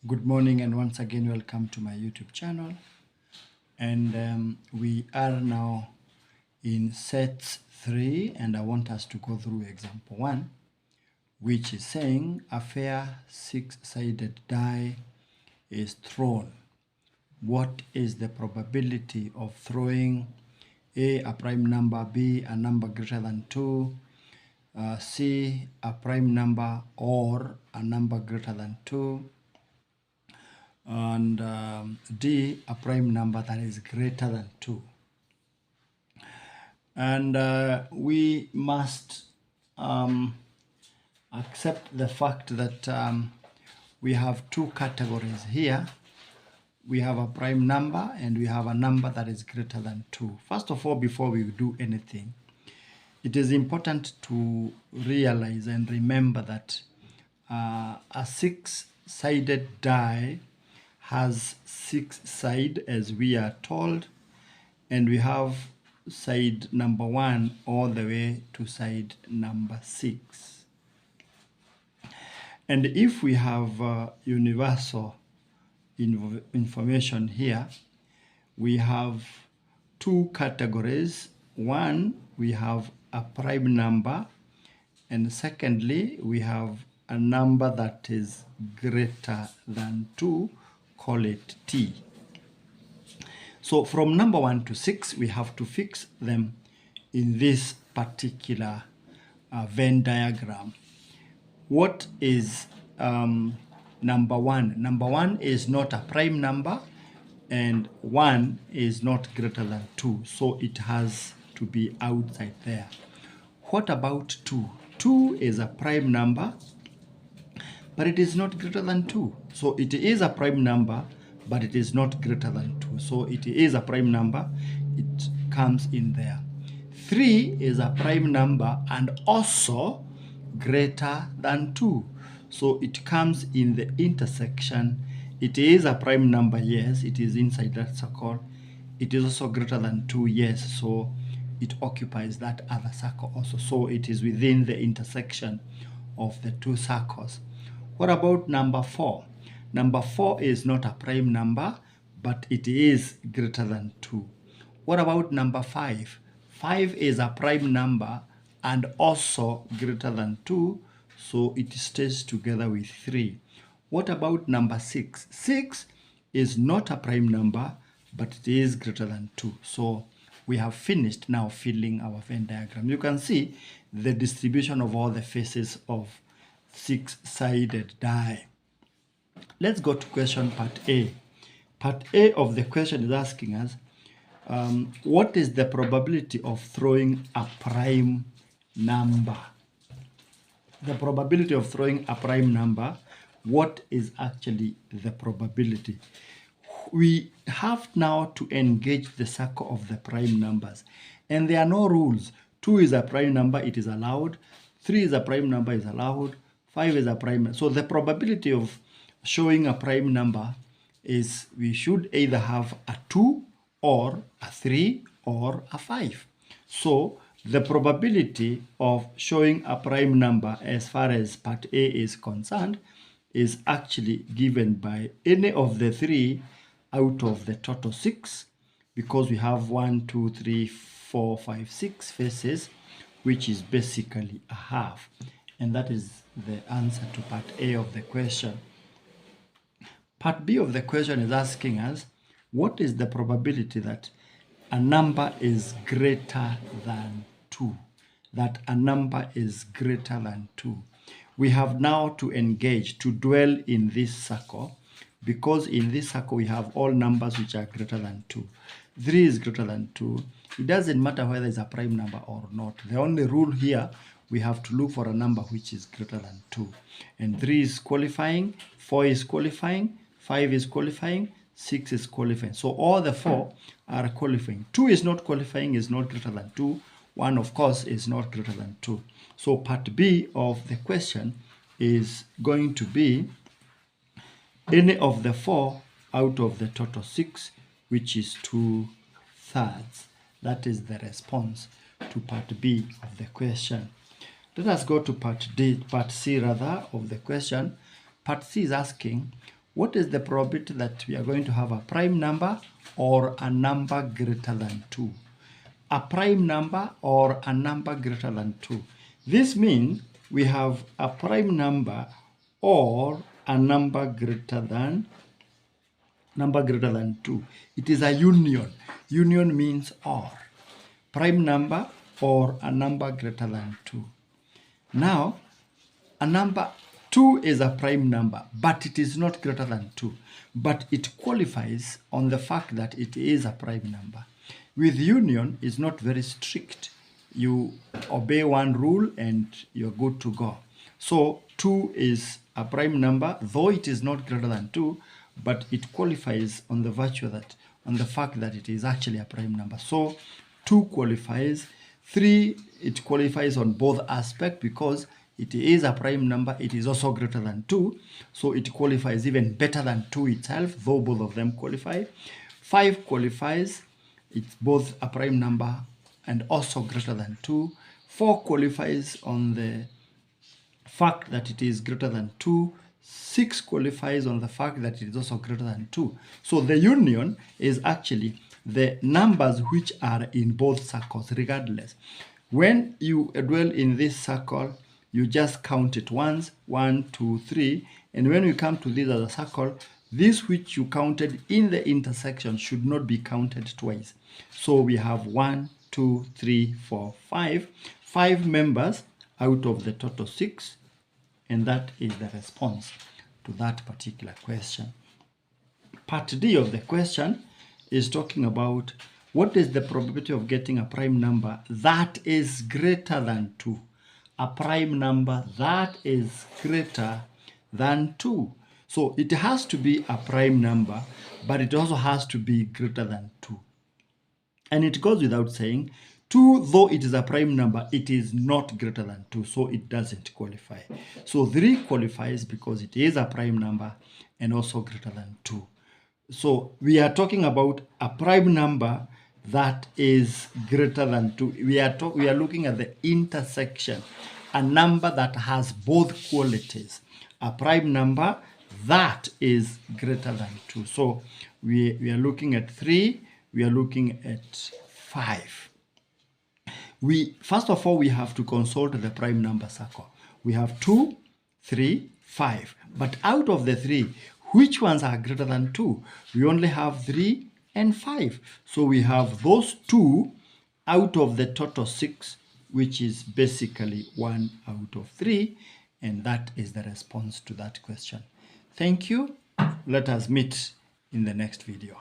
Good morning, and once again welcome to my YouTube channel. And we are now in set 3, and I want us to go through example 1, which is saying a fair six-sided die is thrown. What is the probability of throwing a prime number, B, a number greater than 2, C, a prime number or a number greater than 2, and D, a prime number that is greater than 2. And we must accept the fact that we have two categories here. We have a prime number and we have a number that is greater than 2. First of all, before we do anything, it is important to realize and remember that a six-sided die has 6 sides, as we are told, and we have side number 1 all the way to side number 6. And if we have universal information here, we have two categories. One, we have a prime number, and secondly, we have a number that is greater than 2, call it T. So from number 1 to 6, we have to fix them in this particular Venn diagram. What is number 1? Number 1 is not a prime number, and 1 is not greater than 2, so it has to be outside there. What about 2? 2 is a prime number, but it is not greater than 2. So it is a prime number, but it is not greater than 2. So it is a prime number. It comes in there. 3 is a prime number and also greater than 2. So it comes in the intersection. It is a prime number, yes, it is inside that circle. It is also greater than 2, yes, so it occupies that other circle also. So it is within the intersection of the two circles. What about number 4? Number 4 is not a prime number, but it is greater than 2. What about number 5? 5 is a prime number and also greater than 2, so it stays together with 3. What about number 6? 6 is not a prime number, but it is greater than 2. So we have finished now filling our Venn diagram. You can see the distribution of all the faces of six-sided die. Let's go to question part A. Part A of the question is asking us, what is the probability of throwing a prime number? The probability of throwing a prime number, what is actually the probability? We have now to engage the circle of the prime numbers, and there are no rules. 2 is a prime number, it is allowed. 3 is a prime number, is allowed. 5 is a prime number. So the probability of showing a prime number is we should either have a 2 or a 3 or a 5. So the probability of showing a prime number as far as part A is concerned is actually given by any of the 3 out of the total 6, because we have 1, 2, 3, 4, 5, 6 faces, which is basically a half. And that is the answer to part A of the question. Part B of the question is asking us, what is the probability that a number is greater than 2? That a number is greater than 2. We have now to engage, to dwell in this circle, because in this circle we have all numbers which are greater than 2. 3 is greater than 2. It doesn't matter whether it's a prime number or not. The only rule here, we have to look for a number which is greater than 2. And 3 is qualifying, 4 is qualifying, 5 is qualifying, 6 is qualifying. So all the 4 are qualifying. 2 is not qualifying, is not greater than 2. 1, of course, is not greater than 2. So part B of the question is going to be any of the 4 out of the total 6, which is 2/3. That is the response to part B of the question. Let us go to part C rather of the question. Part C is asking, what is the probability that we are going to have a prime number or a number greater than 2? A prime number or a number greater than 2. This means we have a prime number or a number greater than 2. It is a union. Union means or. Prime number or a number greater than 2. Now, a number 2 is a prime number, but it is not greater than 2. But it qualifies on the fact that it is a prime number. With union, it's not very strict. You obey one rule and you're good to go. So 2 is a prime number, though it is not greater than 2, but it qualifies on the virtue that, on the fact that it is actually a prime number. So 2 qualifies. 3, it qualifies on both aspects because it is a prime number, it is also greater than 2, so it qualifies even better than 2 itself, though both of them qualify. 5 qualifies, it's both a prime number and also greater than 2. 4 qualifies on the fact that it is greater than 2. 6 qualifies on the fact that it is also greater than 2. So the union is actually the numbers which are in both circles regardless. When you dwell in this circle, you just count it once, 1, 2, 3, and when we come to this as a circle, this which you counted in the intersection should not be counted twice. So we have 1, 2, 3, 4, 5. 5 members out of the total 6, and that is the response to that particular question. Part D of the question is talking about what is the probability of getting a prime number that is greater than 2. A prime number that is greater than 2. So it has to be a prime number, but it also has to be greater than 2. And it goes without saying, 2, though it is a prime number, it is not greater than 2, so it doesn't qualify. So 3 qualifies because it is a prime number and also greater than 2. So we are talking about a prime number that is greater than 2. We are looking at the intersection, a number that has both qualities. A prime number that is greater than 2. So we are looking at 3, we are looking at 5. First of all, we have to consult the prime number circle. We have 2, 3, 5. But out of the 3, which ones are greater than 2? We only have 3 and 5. So we have those 2 out of the total 6, which is basically 1 out of 3. And that is the response to that question. Thank you. Let us meet in the next video.